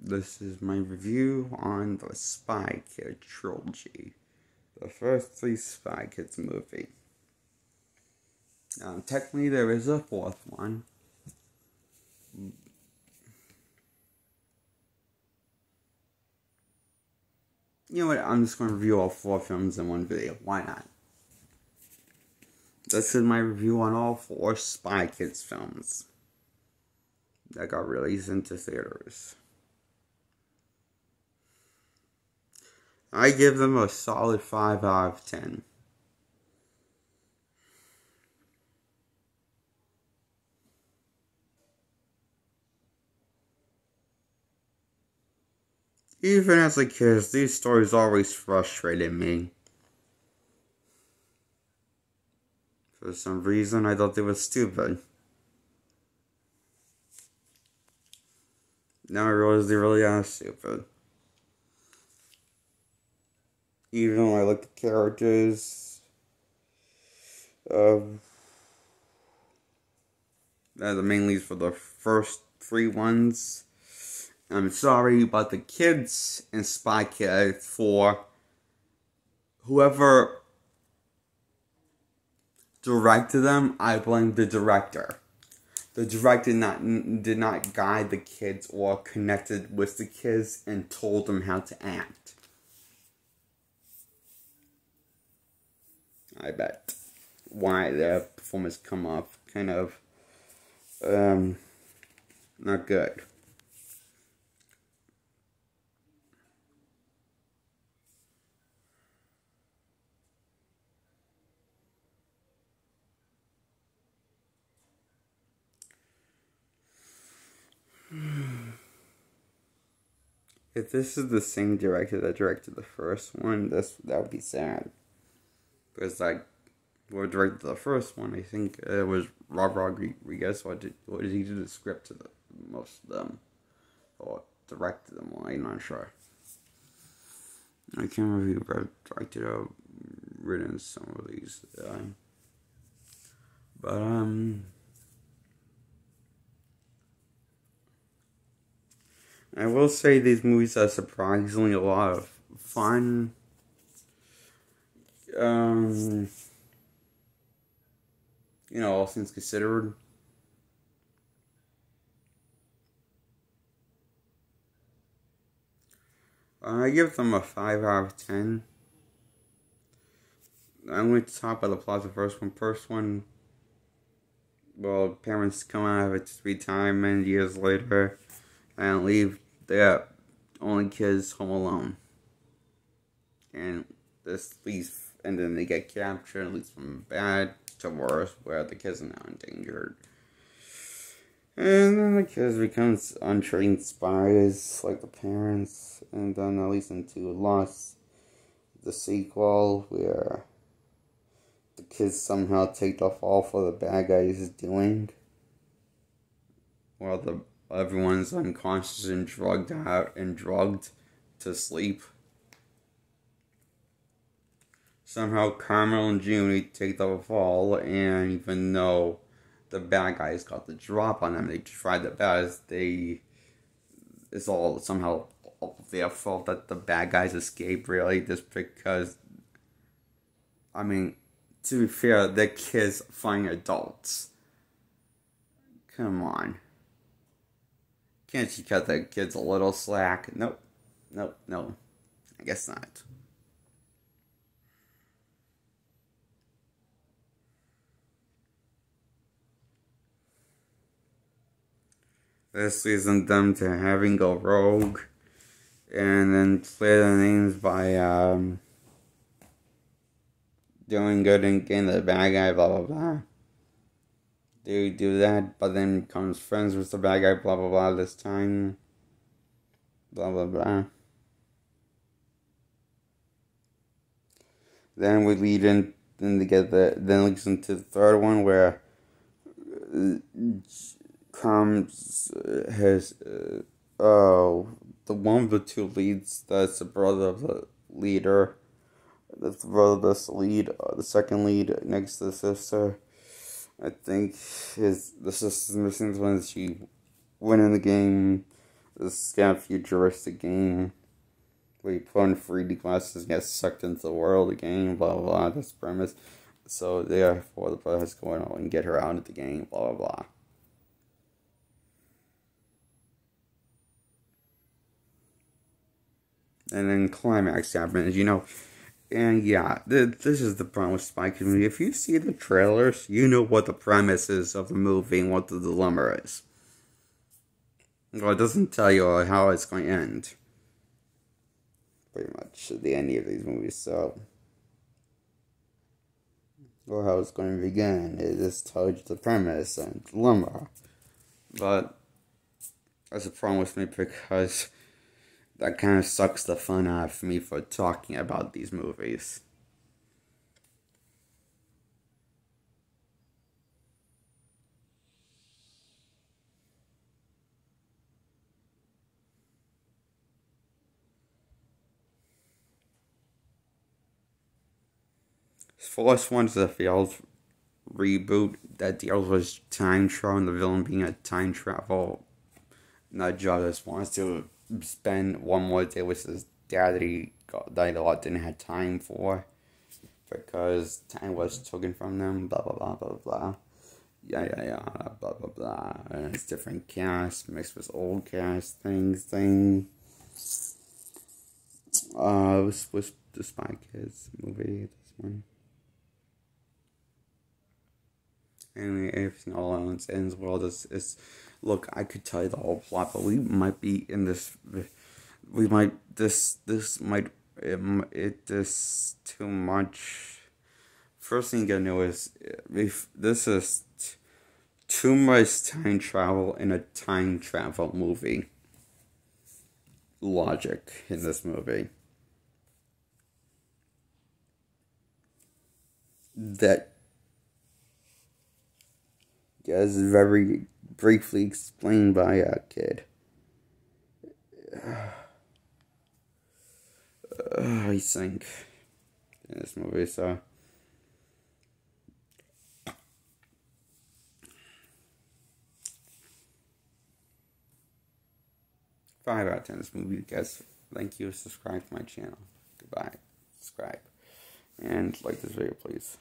This is my review on the Spy Kid Trilogy, the first three Spy Kids movie. Technically, there is a fourth one. You know what? I'm just going to review all four films in one video. Why not? This is my review on all four Spy Kids films that got released into theaters. I give them a solid 5 out of 10. Even as a kid, these stories always frustrated me. For some reason, I thought they were stupid. Now I realize they really are stupid. Even when I look at the characters, the main leads for the first three ones. I'm sorry about the kids in Spy Kids 4. Whoever directed them, I blame the director. The director did not guide the kids or connected with the kids and told them how to act. I bet why their performance come off kind of not good. If this is the same director that directed the first one, that would be sad. Because who directed the first one, I think it was Rob Rodriguez. Or did he do the script to most of them, or directed them? Well, I'm not sure. I can't remember who directed or written some of these. I will say these movies are surprisingly a lot of fun. All things considered. I give them a 5 out of 10. I'm going to talk about the plot of the first one. First one, well, parents come out of it to retire many years later and leave their only kids home alone. And then they get captured, at least from bad to worse, where the kids are now endangered. And then the kids become untrained spies, like the parents. And then at least into Lost, the sequel, where the kids somehow take the fall for the bad guys doing, while everyone's unconscious and drugged out and drugged to sleep. Somehow Carmel and Junie take the fall, and even though the bad guys got the drop on them, they tried their best, it's all somehow their fault that the bad guys escape, really, just because, to be fair, they're kids fighting adults. Come on. Can't you cut the kids a little slack? Nope. No. I guess not. This leads them to having a rogue, and then clear their names by doing good and getting the bad guy, blah blah blah. They do that, but then becomes friends with the bad guy, blah blah blah. This time, blah blah blah. Then we lead in, then leads into the third one where the one of the two leads, that's the brother of the leader, that's the brother that's the lead, the second lead next to the sister. I think the sister's missing when she went in the game this kind of futuristic game where you put on 3D glasses and get sucked into the world of the game, blah blah blah. That's the premise. So therefore the brother has to go out and get her out of the game, blah blah blah. And then climax happens, and yeah, this is the problem with Spy Kids movie. If you see the trailers, you know what the premise is of the movie and what the dilemma is. Well, it doesn't tell you how it's going to end. Pretty much at the end of these movies, so. Or how it's going to begin. It just tells you the premise and dilemma. But that's a problem with me because that kind of sucks the fun out of me for talking about these movies. First one's the failed reboot that deals with time travel and the villain being a time travel nut job that wants to spend one more day with his dad that he didn't have time for because time was taken from them, blah blah blah blah blah. Yeah, blah blah blah. And it's different cast mixed with old cast thing. It was the Spy Kids movie, this one. Anyway, everything all ends well. Is look, I could tell you the whole plot, but we might be in this. We might this might this too much. First thing you gotta know is if this is too much time travel in a time travel movie. Logic in this movie that. As very briefly explained by a kid. I think in this movie, so 5 out of 10 this movie, guys. Thank you. Subscribe to my channel. Goodbye. Subscribe and like this video, please.